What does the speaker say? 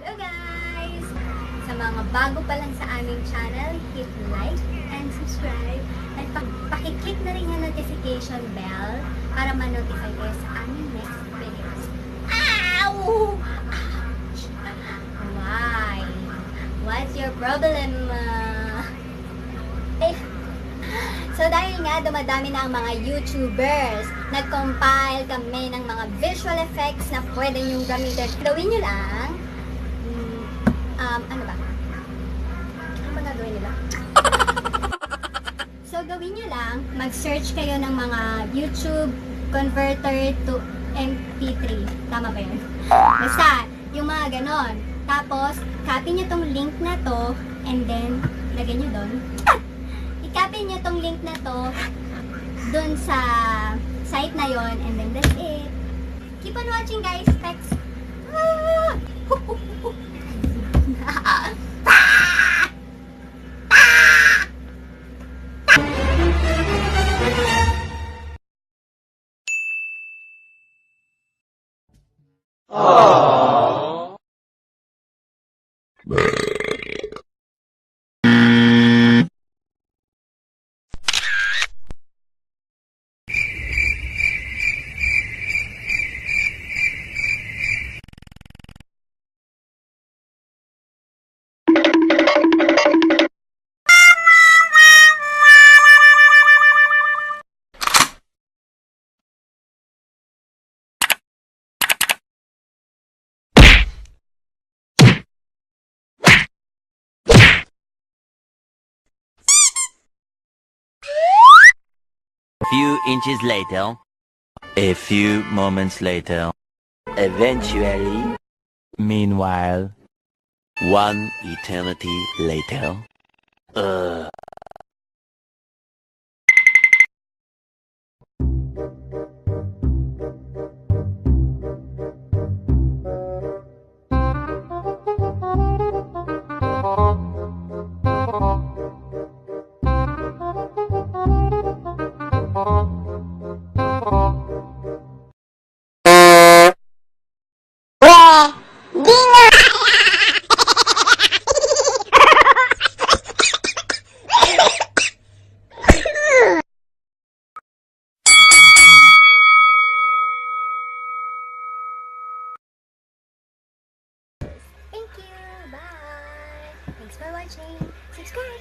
Hello guys! Sa mga bago pa lang sa aming channel, hit like and subscribe at pakiclick na rin yung notification bell para ma-notify kayo sa aming next videos. Ow! Ouch! Why? What's your problem? So dahil nga dumadami na ang mga YouTubers, nag-compile kami ng mga visual effects na pwede nyo gamitin. Gawin nyo lang, ano ba? Ano ba gagawin nila? So gawin nyo lang, mag-search kayo ng mga YouTube converter to MP3. Tama ba yun? Basta, yung mga ganon. Tapos, copy nyo tong link na to, and then, lagay nyo doon. I-copy nyo tong link na to dun sa site na yon, and then that's it. Keep on watching guys. Thanks. Few inches later, a few moments later, eventually, meanwhile, one eternity later. Thank you. Bye. Thanks for watching. Subscribe.